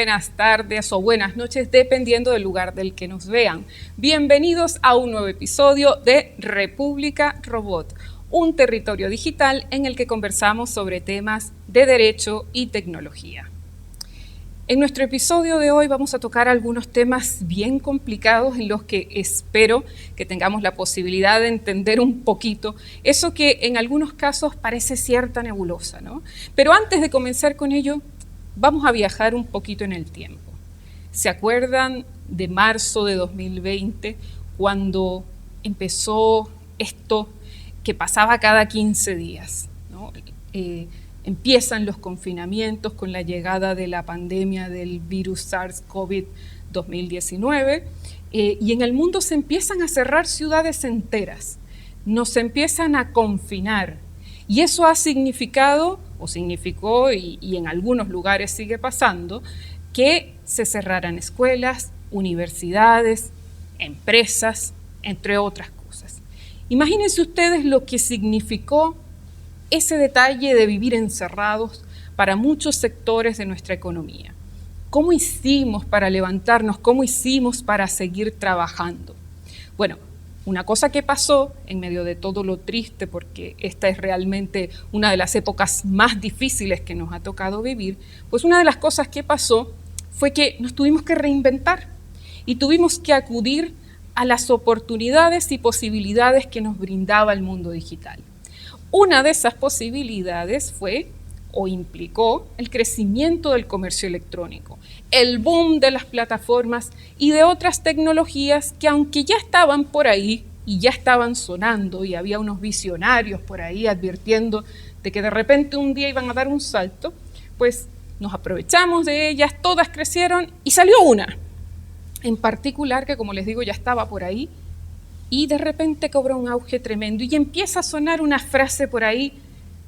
buenas tardes o buenas noches, dependiendo del lugar del que nos vean. Bienvenidos a un nuevo episodio de República Robot, un territorio digital en el que conversamos sobre temas de derecho y tecnología. En nuestro episodio de hoy vamos a tocar algunos temas bien complicados en los que espero que tengamos la posibilidad de entender un poquito eso que en algunos casos parece cierta nebulosa, ¿no? Pero antes de comenzar con ello, vamos a viajar un poquito en el tiempo. ¿Se acuerdan de marzo de 2020, cuando empezó esto que pasaba cada 15 días, ¿no? Empiezan los confinamientos con la llegada de la pandemia del virus SARS-CoV 2019 y en el mundo se empiezan a cerrar ciudades enteras, nos empiezan a confinar y eso ha significado o significó y en algunos lugares sigue pasando que se cerraran escuelas, universidades, empresas, entre otras cosas. Imagínense ustedes lo que significó ese detalle de vivir encerrados para muchos sectores de nuestra economía. ¿Cómo hicimos para levantarnos? ¿Cómo hicimos para seguir trabajando? Bueno, una cosa que pasó en medio de todo lo triste, porque esta es realmente una de las épocas más difíciles que nos ha tocado vivir, pues una de las cosas que pasó fue que nos tuvimos que reinventar y tuvimos que acudir a las oportunidades y posibilidades que nos brindaba el mundo digital. Una de esas posibilidades fue o implicó el crecimiento del comercio electrónico, el boom de las plataformas y de otras tecnologías que, aunque ya estaban por ahí y ya estaban sonando y había unos visionarios por ahí advirtiendo de que de repente un día iban a dar un salto, pues nos aprovechamos de ellas, todas crecieron y salió una en particular que, como les digo, ya estaba por ahí y de repente cobra un auge tremendo y empieza a sonar una frase por ahí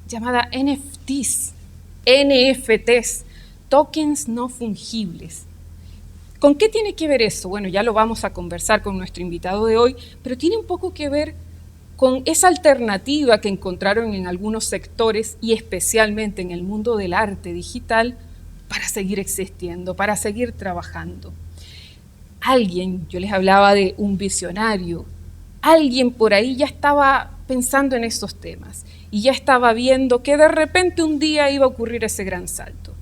llamada NFTs, tokens no fungibles. ¿Con qué tiene que ver eso? Bueno, ya lo vamos a conversar con nuestro invitado de hoy, pero tiene un poco que ver con esa alternativa que encontraron en algunos sectores y especialmente en el mundo del arte digital para seguir existiendo, para seguir trabajando. Alguien, yo les hablaba de un visionario, alguien por ahí ya estaba pensando en esos temas y ya estaba viendo que de repente un día iba a ocurrir ese gran salto.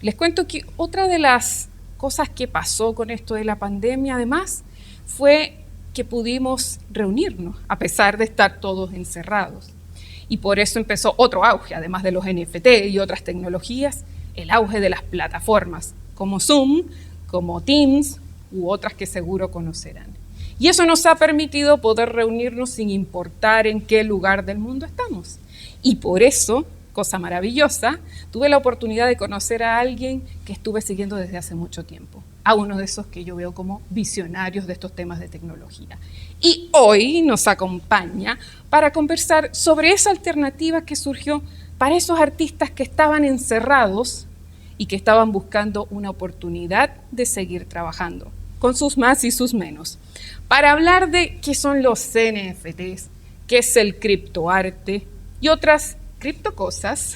Les cuento que otra de las cosas que pasó con esto de la pandemia, además, fue que pudimos reunirnos a pesar de estar todos encerrados. Y por eso empezó otro auge, además de los NFT y otras tecnologías, el auge de las plataformas como Zoom, como Teams u otras que seguro conocerán. Y eso nos ha permitido poder reunirnos sin importar en qué lugar del mundo estamos. Y por eso, cosa maravillosa, tuve la oportunidad de conocer a alguien que estuve siguiendo desde hace mucho tiempo, a uno de esos que yo veo como visionarios de estos temas de tecnología. Y hoy nos acompaña para conversar sobre esa alternativa que surgió para esos artistas que estaban encerrados y que estaban buscando una oportunidad de seguir trabajando, con sus más y sus menos. Para hablar de qué son los NFTs, qué es el criptoarte y otras criptocosas,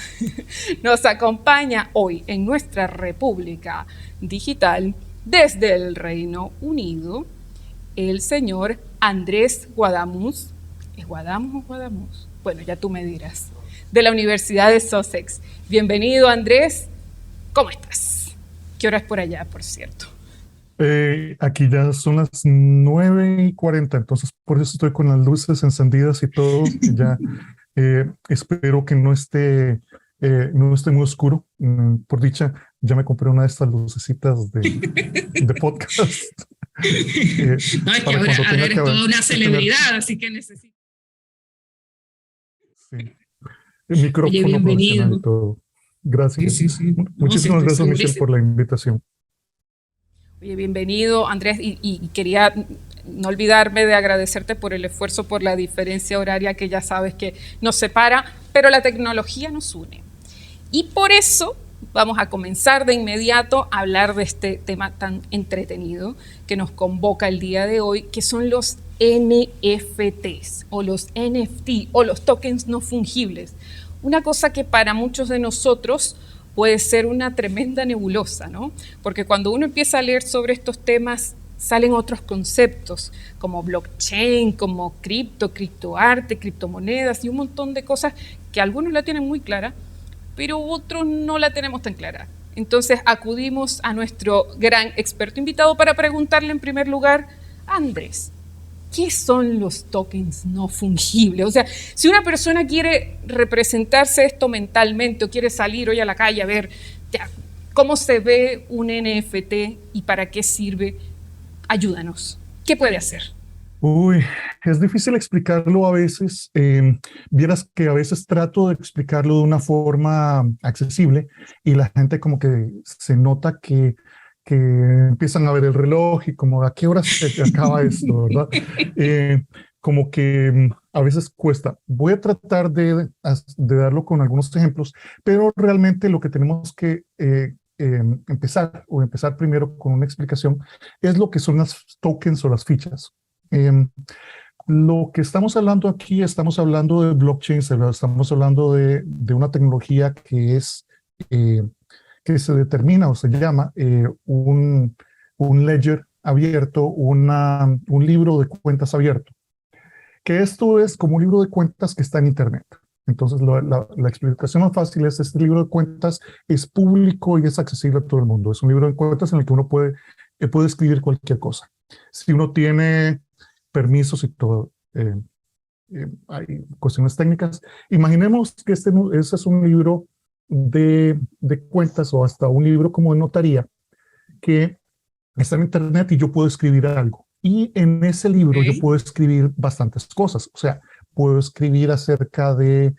nos acompaña hoy en nuestra República Digital, desde el Reino Unido, el señor Andrés Guadamuz. ¿Es Guadamuz o Guadamuz? Bueno, ya tú me dirás. De la Universidad de Sussex. Bienvenido, Andrés. ¿Cómo estás? ¿Qué hora es por allá, por cierto? Aquí ya son las 9:40, entonces por eso estoy con las luces encendidas y todo. Ya espero que no esté muy oscuro. Por dicha, ya me compré una de estas lucecitas de podcast. No, es que Para ahora cuando tenga eres que toda una que celebridad, así que necesito. sí, el Oye, micrófono profesional y bienvenido. todo. Sí, Gracias. sí, sí. No, sí, Muchísimas estoy gracias, Michelle, segurísima. por la invitación. Oye, bienvenido, Andrés, y quería no olvidarme de agradecerte por el esfuerzo, por la diferencia horaria que ya sabes que nos separa, pero la tecnología nos une. Y por eso vamos a comenzar de inmediato a hablar de este tema tan entretenido que nos convoca el día de hoy, que son los NFTs o los NFT o los tokens no fungibles. Una cosa que para muchos de nosotros puede ser una tremenda nebulosa, ¿no? Porque cuando uno empieza a leer sobre estos temas, salen otros conceptos como blockchain, como criptoarte, criptomonedas y un montón de cosas que algunos la tienen muy clara, pero otros no la tenemos tan clara. Entonces acudimos a nuestro gran experto invitado para preguntarle en primer lugar, Andrés, ¿qué son los tokens no fungibles? O sea, si una persona quiere representarse esto mentalmente o quiere salir hoy a la calle a ver ya, cómo se ve un NFT y para qué sirve, ayúdanos. ¿Qué puede hacer? Uy, es difícil explicarlo a veces. Vieras que a veces trato de explicarlo de una forma accesible y la gente como que se nota que empiezan a ver el reloj y como a qué hora se acaba esto, ¿verdad? Como que a veces cuesta. Voy a tratar de darlo con algunos ejemplos, pero realmente lo que tenemos que empezar primero con una explicación es lo que son las tokens o las fichas. Lo que estamos hablando aquí, estamos hablando de blockchain, estamos hablando de una tecnología que se determina o se llama un ledger abierto, un libro de cuentas abierto, que esto es como un libro de cuentas que está en Internet. Entonces, la explicación más fácil es: este libro de cuentas es público y es accesible a todo el mundo. Es un libro de cuentas en el que uno puede escribir cualquier cosa. Si uno tiene permisos y todo, hay cuestiones técnicas. Imaginemos que ese es un libro de cuentas o hasta un libro como de notaría que está en Internet y yo puedo escribir algo. Y en ese libro yo puedo escribir bastantes cosas. O sea, puedo escribir acerca de,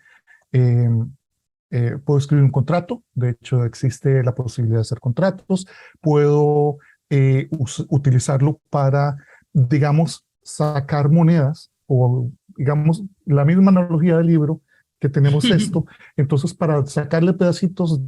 puedo escribir un contrato. De hecho, existe la posibilidad de hacer contratos. Puedo utilizarlo para, digamos, sacar monedas o, digamos, la misma analogía del libro que tenemos esto. Entonces, para sacarle pedacitos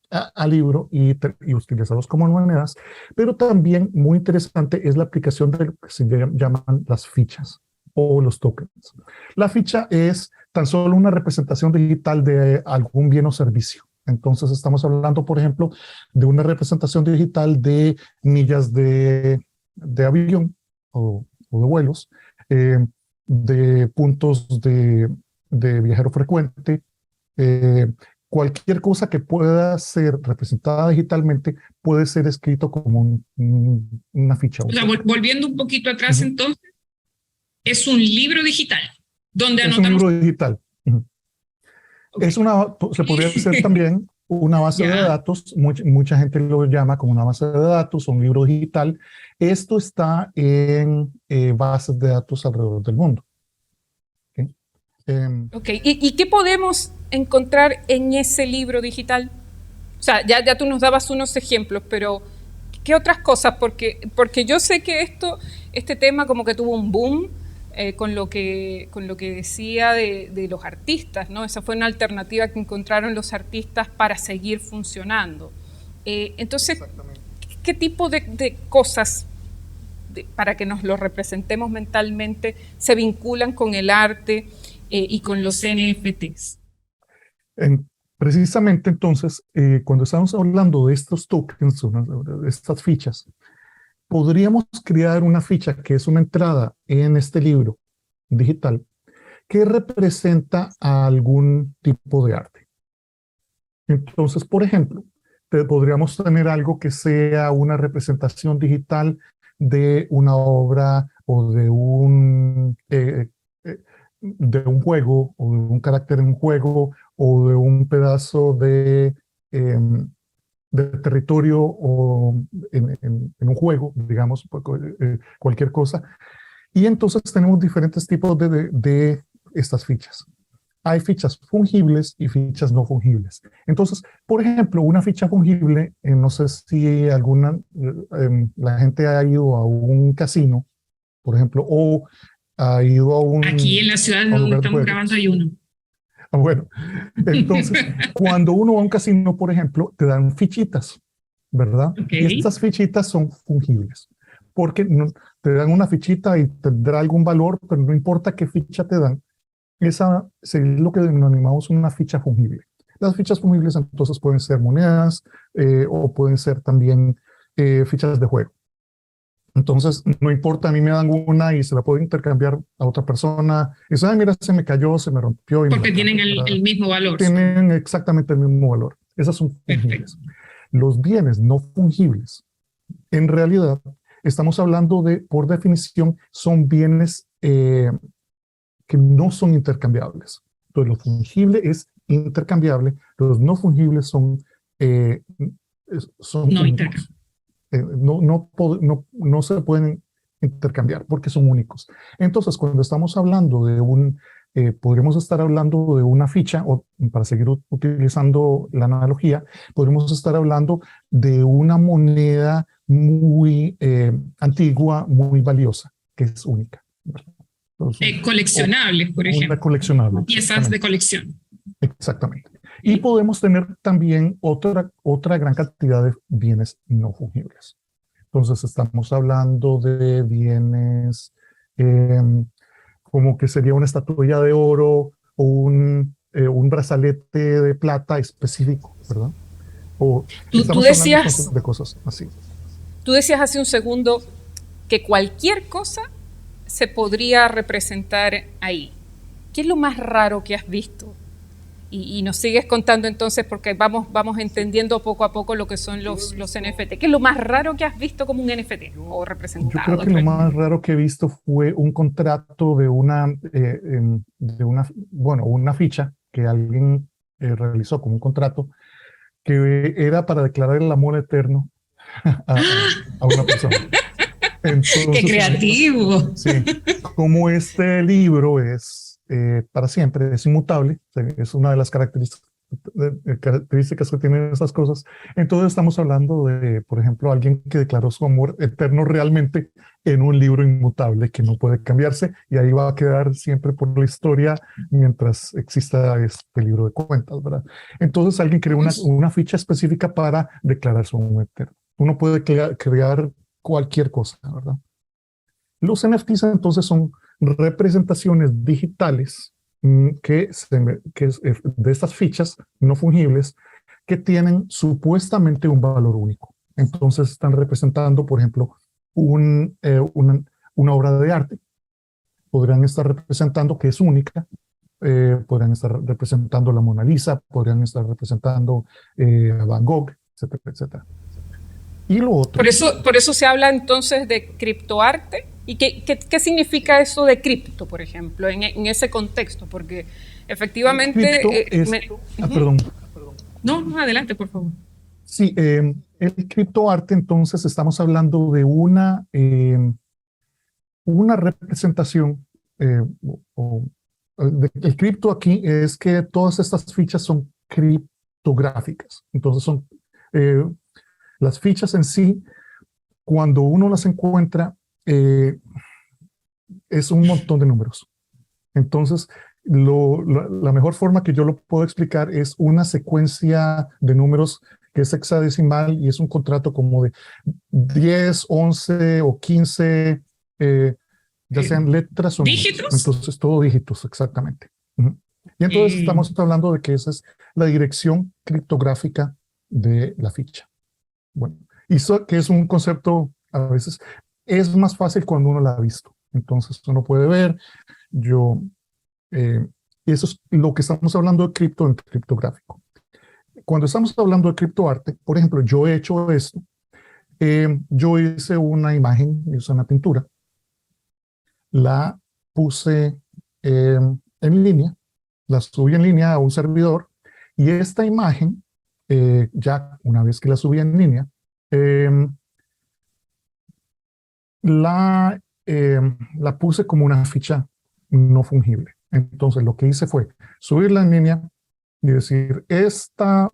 al libro y utilizarlos como monedas, pero también muy interesante es la aplicación de lo que se llaman las fichas o los tokens. La ficha es tan solo una representación digital de algún bien o servicio. Entonces estamos hablando, por ejemplo, de una representación digital de millas de avión o de vuelos, de puntos de viajero frecuente, cualquier cosa que pueda ser representada digitalmente puede ser escrito como una ficha. O sea, volviendo un poquito atrás, entonces, es un libro digital donde anotamos. Es un libro digital. Okay. Se podría hacer también una base de datos. Mucha gente lo llama como una base de datos o un libro digital. Esto está en bases de datos alrededor del mundo. Okay. ¿Y qué podemos encontrar en ese libro digital? O sea, ya tú nos dabas unos ejemplos, pero ¿qué otras cosas? Porque yo sé que este tema como que tuvo un boom con lo que decía de los artistas, ¿no? Esa fue una alternativa que encontraron los artistas para seguir funcionando. Entonces, ¿qué tipo de cosas, para que nos lo representemos mentalmente, se vinculan con el arte y con los NFTs? Precisamente entonces, cuando estamos hablando de estos tokens, de estas fichas, podríamos crear una ficha que es una entrada en este libro digital que representa a algún tipo de arte. Entonces, por ejemplo, podríamos tener algo que sea una representación digital de una obra o de un juego o de un carácter en un juego o de un pedazo de territorio o en un juego, digamos, cualquier cosa. Y entonces tenemos diferentes tipos de estas fichas. Hay fichas fungibles y fichas no fungibles. Entonces, por ejemplo, una ficha fungible, no sé si la gente ha ido a un casino, por ejemplo, o ha ido a un... Aquí en la ciudad donde estamos grabando hay uno. Bueno, entonces, cuando uno va a un casino, por ejemplo, te dan fichitas, ¿verdad? Okay. Y estas fichitas son fungibles, porque te dan una fichita y tendrá algún valor, pero no importa qué ficha te dan, esa es lo que denominamos una ficha fungible. Las fichas fungibles entonces pueden ser monedas o pueden ser también fichas de juego. Entonces, no importa, a mí me dan una y se la puedo intercambiar a otra persona. Y dice, ay, mira, se me cayó, se me rompió. Y porque tienen el mismo valor. Tienen exactamente el mismo valor. Esas son fungibles. Perfecto. Los bienes no fungibles, en realidad, estamos hablando de, por definición, son bienes que no son intercambiables. Entonces, lo fungible es intercambiable, los no fungibles son no únicos. No se pueden intercambiar porque son únicos. Entonces, cuando estamos hablando de podríamos estar hablando de una ficha, o para seguir utilizando la analogía, podríamos estar hablando de una moneda muy antigua, muy valiosa, que es única. Entonces, coleccionables, por ejemplo. Una coleccionable. Piezas de colección. Exactamente. Y podemos tener también otra gran cantidad de bienes no fungibles. Entonces, estamos hablando de bienes como que sería una estatuilla de oro o un brazalete de plata específico, ¿verdad? O tú decías de cosas así. Tú decías hace un segundo que cualquier cosa se podría representar ahí. ¿Qué es lo más raro que has visto? Y nos sigues contando entonces, porque vamos entendiendo poco a poco lo que son los NFT. ¿Qué es lo más raro que has visto como un NFT o representado? Yo creo que lo más raro que he visto fue un contrato de una ficha que alguien realizó como un contrato que era para declarar el amor eterno a una persona. Entonces, ¡qué creativo! Sí, como este libro es para siempre, es inmutable, es una de las características que tienen esas cosas. Entonces estamos hablando de, por ejemplo, alguien que declaró su amor eterno realmente en un libro inmutable que no puede cambiarse y ahí va a quedar siempre por la historia mientras exista este libro de cuentas, ¿verdad? Entonces alguien creó una ficha específica para declarar su amor eterno. Uno puede crear cualquier cosa, ¿verdad? Los NFTs entonces son representaciones digitales de estas fichas no fungibles que tienen supuestamente un valor único. Entonces están representando, por ejemplo, una obra de arte. Podrían estar representando que es única, podrían estar representando la Mona Lisa, podrían estar representando a Van Gogh, etcétera, etcétera. Y lo otro. Por eso se habla entonces de criptoarte. ¿Y qué significa eso de cripto, por ejemplo, en ese contexto? Porque efectivamente... Perdón. No, adelante, por favor. Sí, el criptoarte, entonces, estamos hablando de una representación. El cripto aquí es que todas estas fichas son criptográficas. Entonces, son las fichas en sí, cuando uno las encuentra, es un montón de números. Entonces, la mejor forma que yo lo puedo explicar es una secuencia de números que es hexadecimal y es un contrato como de 10, 11 o 15, ya sean letras o ¿dígitos? Números. Entonces, todo dígitos, exactamente. Y entonces estamos hablando de que esa es la dirección criptográfica de la ficha. Bueno, y eso que es un concepto a veces es más fácil cuando uno la ha visto. Entonces uno puede ver, y eso es lo que estamos hablando de cripto en criptográfico. Cuando estamos hablando de criptoarte, por ejemplo, yo he hecho esto, yo hice una imagen, hice una pintura, la puse en línea, la subí en línea a un servidor, y esta imagen, ya una vez que la subí en línea, la puse como una ficha no fungible. Entonces lo que hice fue subirla en línea y decir, esta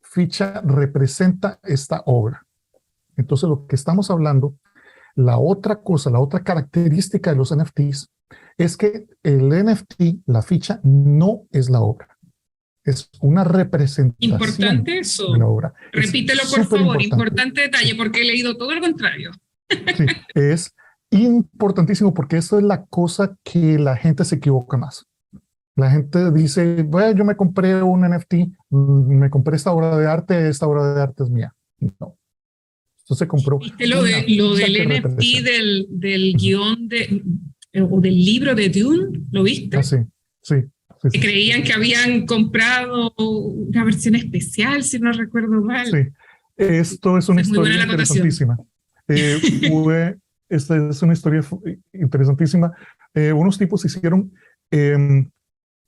ficha representa esta obra. Entonces lo que estamos hablando, la otra característica de los NFTs es que el NFT, la ficha, no es la obra. Es una representación. Importante eso. De la obra. Repítelo, por favor. Importante detalle, porque he leído todo lo contrario. Sí, es importantísimo porque eso es la cosa que la gente se equivoca más. La gente dice, bueno, yo me compré un NFT, me compré esta obra de arte es mía. No, esto se compró ¿Viste una lo pieza del que NFT representa. del Ujú. guión o del libro de Dune? ¿Lo viste? Ah, sí, sí, sí, Que sí, sí. creían que habían comprado una versión especial, si no recuerdo Sí, mal. esto es una Es muy buena historia la acotación. interesantísima. Esta es una historia interesantísima. Unos tipos hicieron em,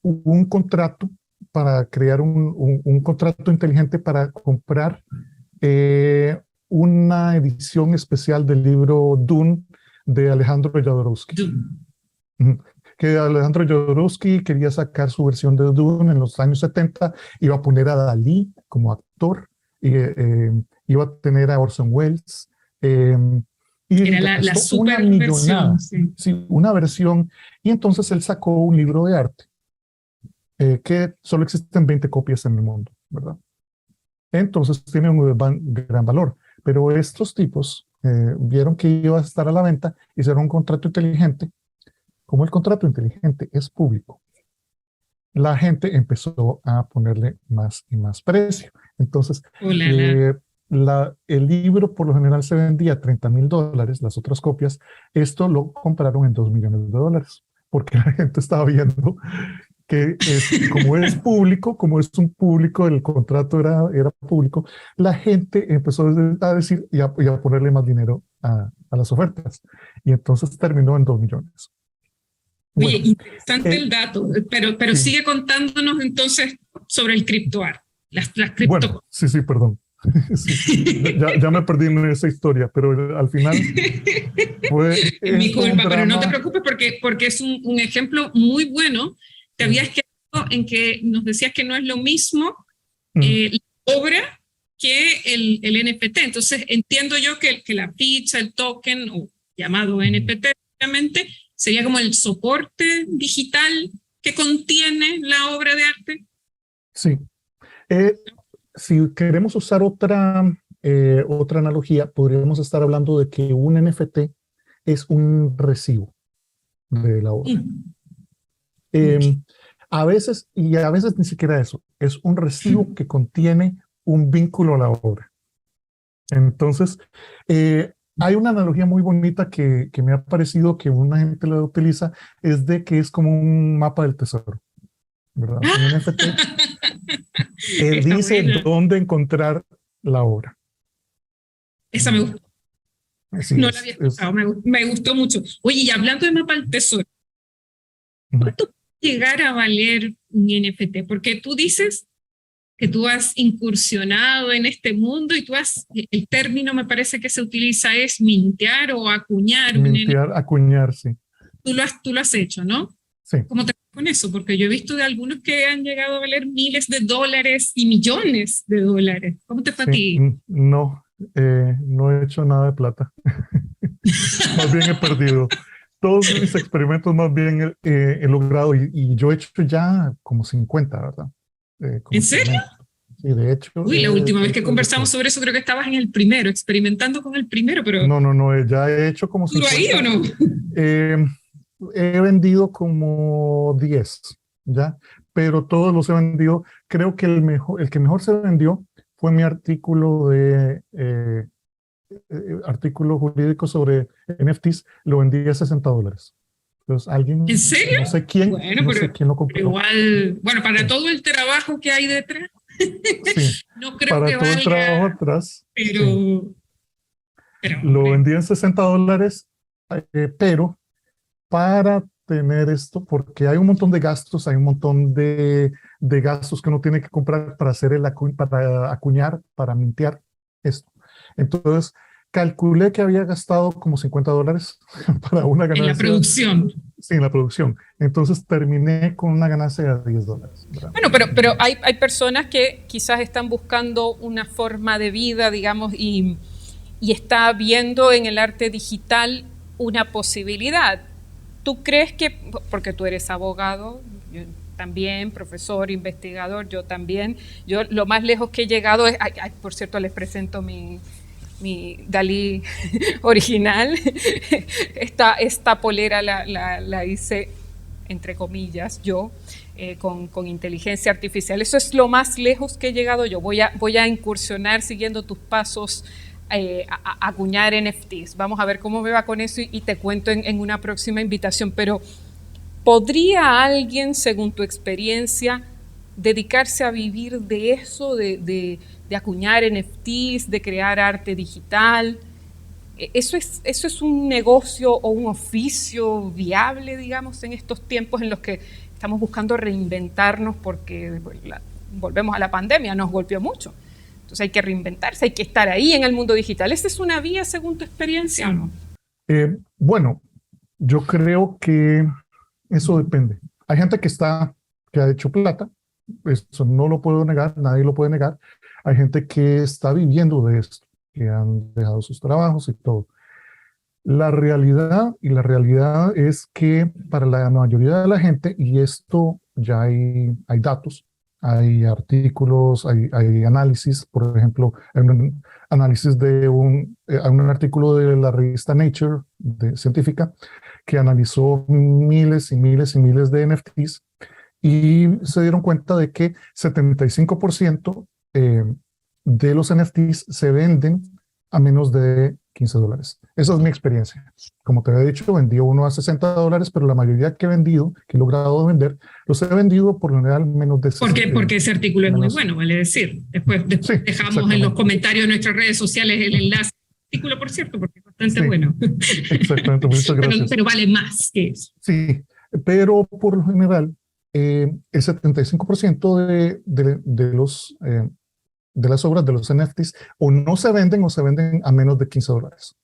un contrato para crear un contrato inteligente para comprar una edición especial del libro Dune de Alejandro Jodorowsky. Dune. Ujú. Que Alejandro Jodorowsky quería sacar su versión de Dune en los años 70, iba a poner a Dalí como actor, y, iba a tener a Orson Welles, eh, y Era la gastó una super versión, millonada, sí. sí, una versión, y entonces él sacó un libro de arte, que solo existen 20 copias en el mundo, ¿verdad? Entonces tiene un gran valor, pero estos tipos vieron que iba a estar a la venta, hicieron un contrato inteligente. Como el contrato inteligente es público, la gente empezó a ponerle más y más precio. Entonces, Oh, eh, el libro por lo general se vendía a $30,000, las otras copias, esto lo compraron en $2 millones, porque la gente estaba viendo que como es un público, el contrato era público, la gente empezó a decir y a ponerle más dinero a las ofertas. Y entonces terminó en 2 millones. Oye, Bueno, interesante eh, el dato, pero sí, sigue contándonos entonces sobre el criptoarte, las bueno, cripto. sí, perdón. Sí, ya me perdí en esa historia, pero al final Es mi fue un culpa, pero no te drama. preocupes porque es un ejemplo muy bueno. Te Sí. habías quedado en que nos decías que no es lo mismo Mm, la obra que el NFT. Entonces entiendo yo que la ficha, el token, o llamado mm, NFT, obviamente, sería como el soporte digital que contiene la obra de arte. sí. Eh, si queremos usar otra analogía, podríamos estar hablando de que un NFT es un recibo de la obra. Mm, ok. Eh, y a veces ni siquiera eso, es un recibo que contiene un vínculo a la obra. Entonces, hay una analogía muy bonita que me ha parecido que una gente la utiliza, es de que es como un mapa del tesoro, ¿verdad? Un NFT Está dice buena. dónde encontrar la obra. Esa me Mm, gustó. sí, No la había escuchado, me gustó mucho. Oye, y hablando de mapa al tesoro, ujú. ¿cuánto puede llegar a valer un NFT? Porque tú dices que tú has incursionado en este mundo y el término me parece que se utiliza es mintear o acuñar un NFT. Mintear, acuñar, sí, Tú lo has hecho, ¿no? sí, ¿Cómo te vas con eso? Porque yo he visto de algunos que han llegado a valer miles de dólares y millones de dólares. ¿Cómo te fue a sí. ti? No, no he hecho nada de plata. Más bien he perdido. Todos mis experimentos más bien he logrado y yo he hecho ya como 50, ¿verdad? Como ¿En serio? experimento. Sí, de hecho, Uy, la última he vez que hecho de conversamos todo. sobre eso creo que estabas en el primero, experimentando con el primero, pero No, ya he hecho como ¿duro ahí o 50. no? Eh, He vendido como 10, ¿ya? Pero todos los he vendido. Creo que el que mejor se vendió fue mi artículo jurídico sobre NFTs. Lo vendí a $60. Entonces, ¿En serio? Bueno, no sé quién lo pero compró. igual, bueno, Sí, para todo el trabajo que hay detrás, sí. no creo Para que todo el trabajo valga, atrás, sí. pero, pero Lo hombre, vendí en $60, pero para tener esto, porque hay un montón de gastos, hay un montón de gastos que uno tiene que comprar para hacer para acuñar, para mintear esto. Entonces, calculé que había gastado como $50 para una en la ganancia producción. sin la producción. Entonces, terminé con una ganancia de $10, ¿verdad? Bueno, pero hay personas que quizás están buscando una forma de vida, digamos, y está viendo en el arte digital una posibilidad. ¿Tú crees que, porque tú eres abogado, yo también, profesor, investigador, yo también, yo lo más lejos que he llegado es, por cierto, les presento mi Dalí original, esta polera la hice entre comillas, yo, con inteligencia artificial. Eso es lo más lejos que he llegado yo. Voy a incursionar siguiendo tus pasos a acuñar NFTs. Vamos a ver cómo me va con eso y te cuento en una próxima invitación. Pero ¿podría alguien, según tu experiencia, dedicarse a vivir de eso, de acuñar NFTs, de crear arte digital? ¿Eso es un negocio o un oficio viable, digamos, en estos tiempos en los que estamos buscando reinventarnos porque volvemos a la pandemia, nos golpeó mucho? Entonces hay que reinventarse, hay que estar ahí en el mundo digital. ¿Esa es una vía según tu experiencia o no? Bueno, yo creo que eso depende. Hay gente que ha hecho plata, eso no lo puedo negar, nadie lo puede negar. Hay gente que está viviendo de esto, que han dejado sus trabajos y todo. La realidad es que para la mayoría de la gente, y esto ya hay datos, hay artículos, hay análisis, por ejemplo, hay un análisis de un artículo de la revista Nature científica que analizó miles y miles y miles de NFTs y se dieron cuenta de que 75% de los NFTs se venden a menos de $15. Esa es mi experiencia. Como te había dicho, vendí uno a $60, pero la mayoría que he logrado vender, los he vendido por lo general menos de $60. Porque ese artículo es muy bueno, vale decir. Después sí, dejamos en los comentarios de nuestras redes sociales el enlace. Artículo, por cierto, porque es bastante bueno. Exactamente, muchas gracias. Pero vale más que eso. Sí, pero por lo general, el 75% de las obras de los NFTs o no se venden o se venden a menos de $15.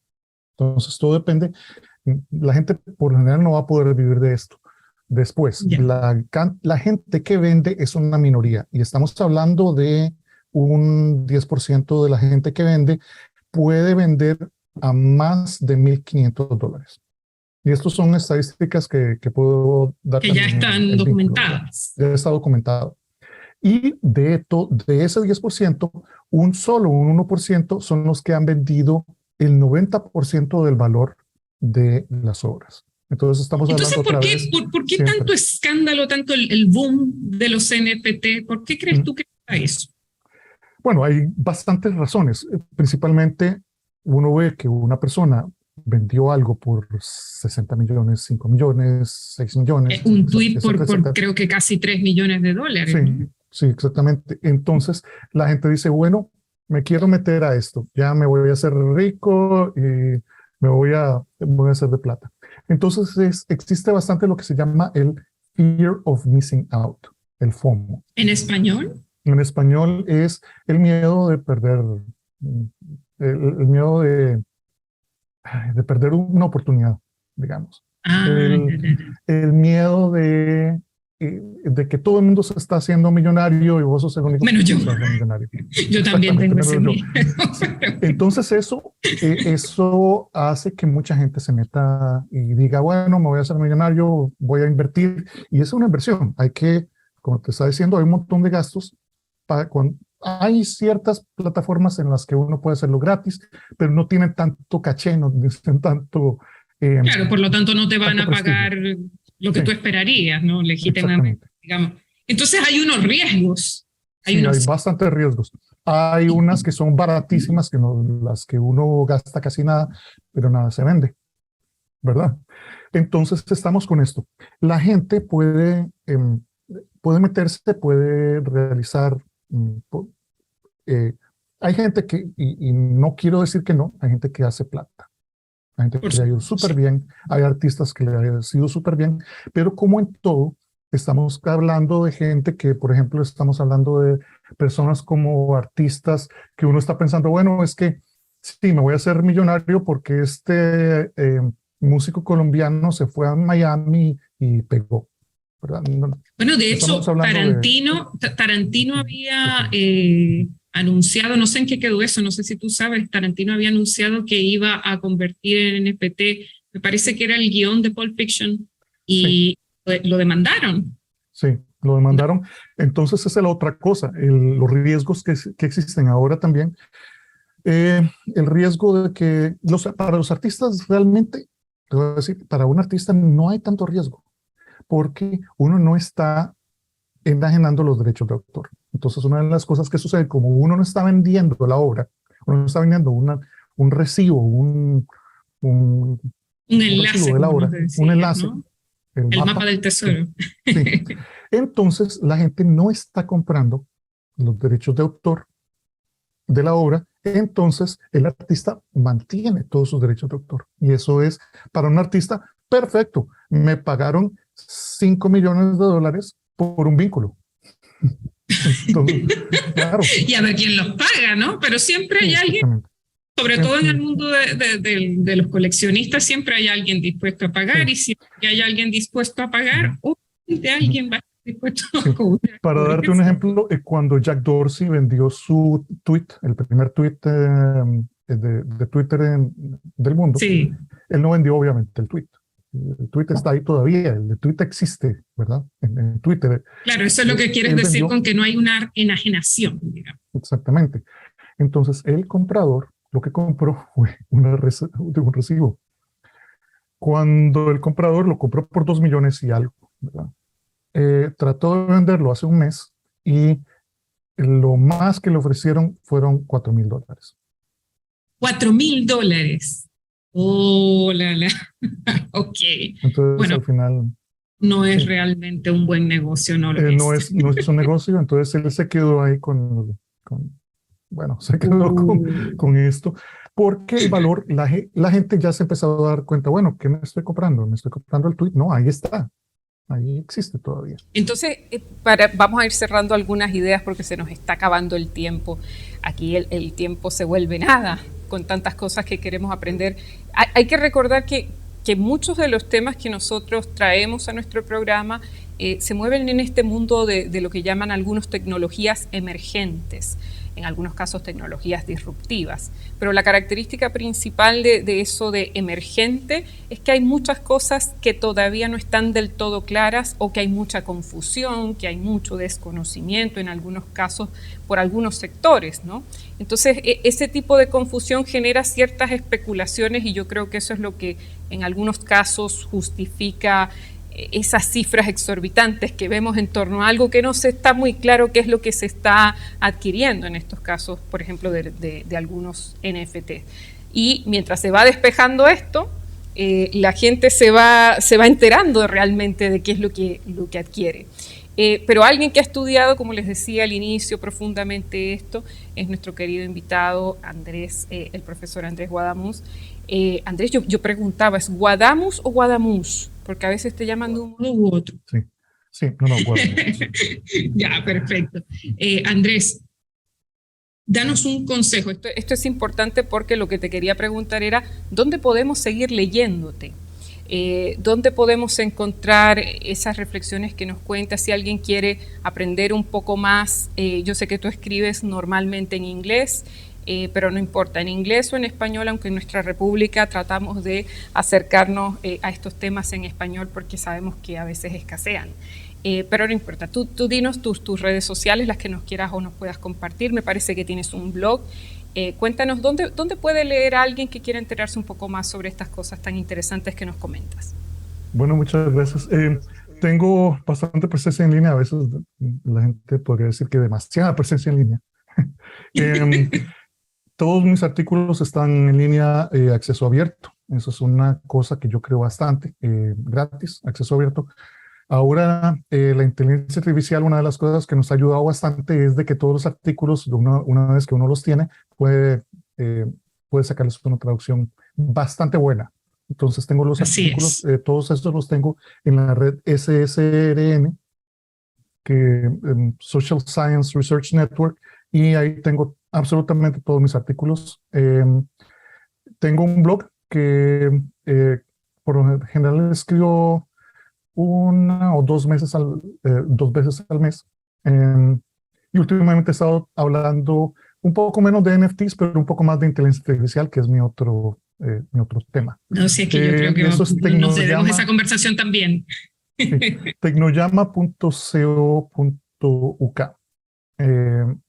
Entonces todo depende. La gente por lo general no va a poder vivir de esto. Después, la gente que vende es una minoría y estamos hablando de un 10% de la gente que vende puede vender a más de $1,500. Y estas son estadísticas que puedo dar. Que ya están documentadas. Ya está documentado. Y de ese 10%, un 1% son los que han vendido el 90% del valor de las obras. Entonces estamos hablando otra vez. ¿Por qué tanto escándalo, tanto el boom de los NFT? ¿Por qué crees tú que está eso? Bueno, hay bastantes razones. Principalmente, uno ve que una persona vendió algo por 60 millones, 5 millones, 6 millones. Un tuit por creo que casi $3 millones. Sí, exactamente. Entonces, la gente dice, bueno, me quiero meter a esto. Ya me voy a hacer rico y me voy a hacer de plata. Entonces, existe bastante lo que se llama el fear of missing out, el FOMO. ¿En español? En español es el miedo de perder, el miedo de perder una oportunidad, digamos. El miedo de que todo el mundo se está haciendo millonario y vos sos el único que se está haciendo millonario. Yo también tengo ese miedo. Entonces eso hace que mucha gente se meta y diga, bueno, me voy a hacer millonario, voy a invertir. Y es una inversión. Hay que, como te está diciendo, hay un montón de gastos. Hay ciertas plataformas en las que uno puede hacerlo gratis, pero no tienen tanto caché, no tienen tanto... claro, por lo tanto no te van a pagar lo que tú esperarías, ¿no? Legítimamente, digamos. Entonces hay unos riesgos. Hay bastantes riesgos. Hay unas que son baratísimas, que las que uno gasta casi nada, pero nada se vende, ¿verdad? Entonces estamos con esto. La gente puede meterse, puede realizar... hay gente que, y no quiero decir que no, hay gente que hace plata. Hay gente que le ha ido súper bien, hay artistas que le ha ido súper bien, pero como en todo, estamos hablando de gente que, por ejemplo, estamos hablando de personas como artistas que uno está pensando, bueno, es que sí, me voy a hacer millonario porque este músico colombiano se fue a Miami y pegó. ¿Verdad? Bueno, de hecho, Tarantino había anunciado, no sé en qué quedó eso, no sé si tú sabes, Tarantino había anunciado que iba a convertir en NFT, me parece que era el guión de Pulp Fiction, y lo demandaron. Sí, lo demandaron. Entonces esa es la otra cosa, los riesgos que existen ahora también. El riesgo de que para los artistas realmente, te voy a decir, para un artista no hay tanto riesgo. porque uno no está enajenando los derechos de autor. Entonces, una de las cosas que sucede, como uno no está vendiendo la obra, uno no está vendiendo un recibo, un enlace, recibo de la como obra, nos decías, un enlace, ¿no? el El mapa, mapa del tesoro. sí. Entonces, la gente no está comprando los derechos de autor de la obra, entonces el artista mantiene todos sus derechos de autor. Y eso es, para un artista, perfecto. Me pagaron $5 millones por un vínculo. Entonces, claro. Y a ver quién los paga, ¿no? Pero siempre hay alguien, sobre todo en el mundo de los coleccionistas, siempre hay alguien dispuesto a pagar, y si hay alguien dispuesto a pagar, obviamente alguien va a estar dispuesto a cobrar. Para darte un ejemplo, cuando Jack Dorsey vendió su tweet, el primer tweet de Twitter del mundo, Sí. Él no vendió obviamente el tweet. El tweet está ahí todavía, el tweet existe, ¿verdad? En Twitter. Claro, eso es lo que quieres decir con que no hay una enajenación, digamos. Exactamente. Entonces, el comprador lo que compró fue un recibo. Cuando el comprador lo compró por 2 millones y algo, ¿verdad? Trató de venderlo hace un mes y lo más que le ofrecieron fueron $4,000. $4,000. Oh, la. Ok. Entonces, bueno, al final... no es realmente un buen negocio, no lo no es un negocio, entonces él se quedó ahí se quedó con esto, porque el valor, la gente ya se empezó a dar cuenta, bueno, ¿qué me estoy comprando? ¿Me estoy comprando el tweet? No, ahí está, ahí existe todavía. Entonces, vamos a ir cerrando algunas ideas porque se nos está acabando el tiempo. Aquí el tiempo se vuelve nada con tantas cosas que queremos aprender. Hay que recordar que muchos de los temas que nosotros traemos a nuestro programa se mueven en este mundo de lo que llaman algunos tecnologías emergentes, en algunos casos tecnologías disruptivas. Pero la característica principal de eso de emergente es que hay muchas cosas que todavía no están del todo claras, o que hay mucha confusión, que hay mucho desconocimiento en algunos casos por algunos sectores, ¿no? Entonces, ese tipo de confusión genera ciertas especulaciones, y yo creo que eso es lo que en algunos casos justifica esas cifras exorbitantes que vemos en torno a algo que no se está muy claro qué es lo que se está adquiriendo en estos casos, por ejemplo, de algunos NFT. Y mientras se va despejando esto, la gente se va enterando realmente de qué es lo que adquiere. Pero alguien que ha estudiado, como les decía al inicio, profundamente esto, es nuestro querido invitado Andrés, el profesor Andrés Guadamuz. Andrés, yo preguntaba, ¿es Guadamuz o Guadamuz? Porque a veces te llaman de un modo u otro. Sí, no, Guadamuz. Ya, perfecto. Andrés, danos un consejo. Esto es importante porque lo que te quería preguntar era, ¿dónde podemos seguir leyéndote? ¿Dónde podemos encontrar esas reflexiones que nos cuentas? Si alguien quiere aprender un poco más, yo sé que tú escribes normalmente en inglés, pero no importa, en inglés o en español, aunque en nuestra república tratamos de acercarnos a estos temas en español porque sabemos que a veces escasean. Pero no importa, tú dinos tus redes sociales, las que nos quieras o nos puedas compartir. Me parece que tienes un blog. Cuéntanos, ¿dónde puede leer a alguien que quiera enterarse un poco más sobre estas cosas tan interesantes que nos comentas? Bueno, muchas gracias. Tengo bastante presencia en línea, a veces la gente podría decir que demasiada presencia en línea. Todos mis artículos están en línea, acceso abierto. Eso es una cosa que yo creo bastante, gratis, acceso abierto. Ahora, la inteligencia artificial, una de las cosas que nos ha ayudado bastante es de que todos los artículos, una vez que uno los tiene, puede sacarles una traducción bastante buena. Entonces tengo los artículos, todos estos los tengo en la red SSRN, Social Science Research Network, y ahí tengo absolutamente todos mis artículos. Tengo un blog que por lo general escribo 1 o 2 veces al mes. Y últimamente he estado hablando un poco menos de NFTs, pero un poco más de inteligencia artificial, que es mi otro tema. No sé, que yo creo que nos debemos esa conversación también. Sí, tecnoyama.co.uk.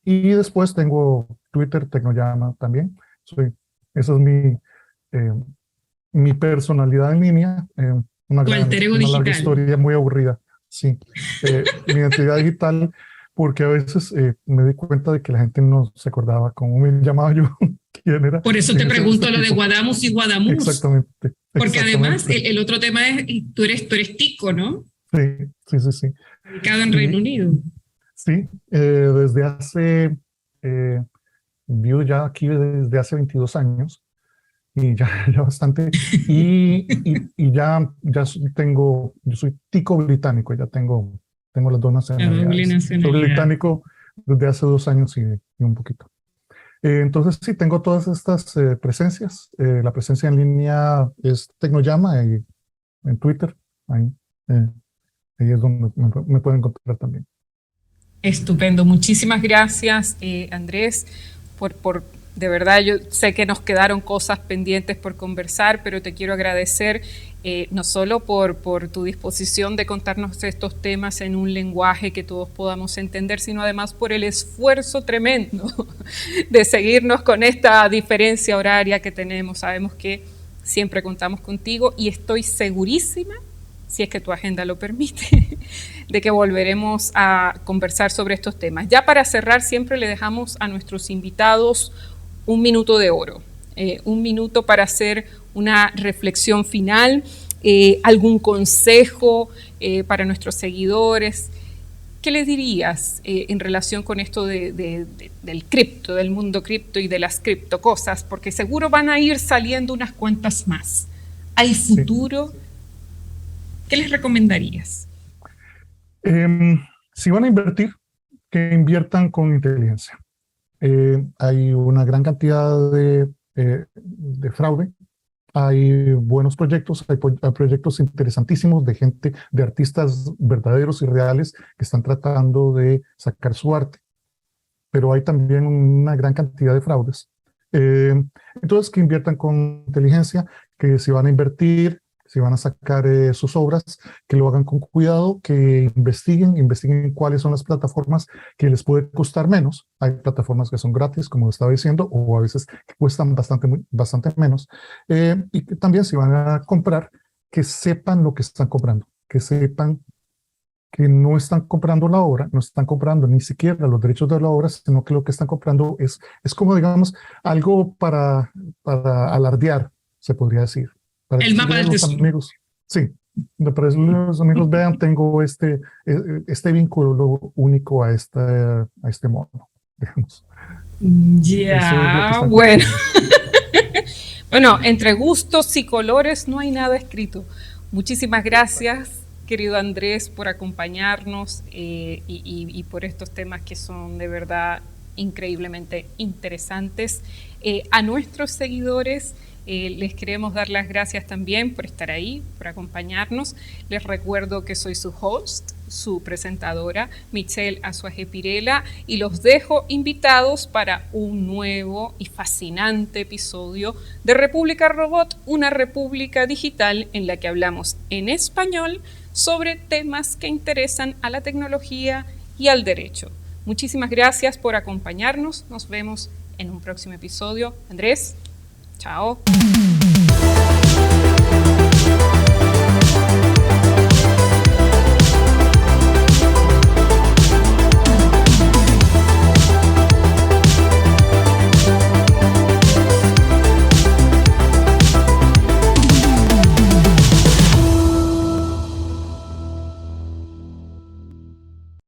Y después tengo Twitter, Tecnoyama también. Esa es mi personalidad en línea. Tu alter ego una larga digital. historia muy aburrida. Sí, mi identidad digital, porque a veces me di cuenta de que la gente no se acordaba cómo me llamaba yo, quién era. Por eso te pregunto lo de Guadamus y Guadamus. Exactamente. Porque además exactamente. el otro tema es, tú eres tico, ¿no? Sí, sí, sí, sí. Radicado en Reino Unido. Sí, desde hace, vivo ya aquí desde hace 22 años y ya, ya bastante. Y ya yo soy tico británico, ya tengo las dos La doble nacionalidades. Soy nacionalidad. británico desde hace 2 años y un poquito. Entonces sí, tengo todas estas presencias. La presencia en línea es Tecnoyama y en Twitter. Ahí, eh, ahí es donde me pueden encontrar también. Estupendo, muchísimas gracias, Andrés, de verdad yo sé que nos quedaron cosas pendientes por conversar, pero te quiero agradecer no solo por tu disposición de contarnos estos temas en un lenguaje que todos podamos entender, sino además por el esfuerzo tremendo de seguirnos con esta diferencia horaria que tenemos. Sabemos que siempre contamos contigo y estoy segurísima, si es que tu agenda lo permite, de que volveremos a conversar sobre estos temas. Ya para cerrar, siempre le dejamos a nuestros invitados un minuto de oro, un minuto para hacer una reflexión final, algún consejo para nuestros seguidores. ¿Qué les dirías en relación con esto del cripto, del mundo cripto y de las criptocosas? Porque seguro van a ir saliendo unas cuantas más. ¿Hay futuro? Sí. ¿Qué les recomendarías? Si van a invertir, que inviertan con inteligencia. Hay una gran cantidad de fraude. Hay buenos proyectos, hay proyectos interesantísimos de gente, de artistas verdaderos y reales que están tratando de sacar su arte. Pero hay también una gran cantidad de fraudes. Entonces, que inviertan con inteligencia, que si van a invertir, si van a sacar sus obras, que lo hagan con cuidado, que investiguen cuáles son las plataformas que les puede costar menos. Hay plataformas que son gratis, como estaba diciendo, o a veces que cuestan bastante menos. Y que también si van a comprar, que sepan lo que están comprando, que sepan que no están comprando la obra, no están comprando ni siquiera los derechos de la obra, sino que lo que están comprando es como, digamos, algo para alardear, se podría decir. Para el mapa del tesoro. Amigos, sí, para que los amigos vean, tengo este vínculo único a este mono, digamos. Ya, es bueno. Bueno, entre gustos y colores no hay nada escrito. Muchísimas gracias, querido Andrés, por acompañarnos y por estos temas que son de verdad increíblemente interesantes. A nuestros seguidores les queremos dar las gracias también por estar ahí, por acompañarnos. Les recuerdo que soy su host, su presentadora, Michelle Azuaje Pirela, y los dejo invitados para un nuevo y fascinante episodio de República Robot, una república digital en la que hablamos en español sobre temas que interesan a la tecnología y al derecho. Muchísimas gracias por acompañarnos. Nos vemos en un próximo episodio. Andrés, chao.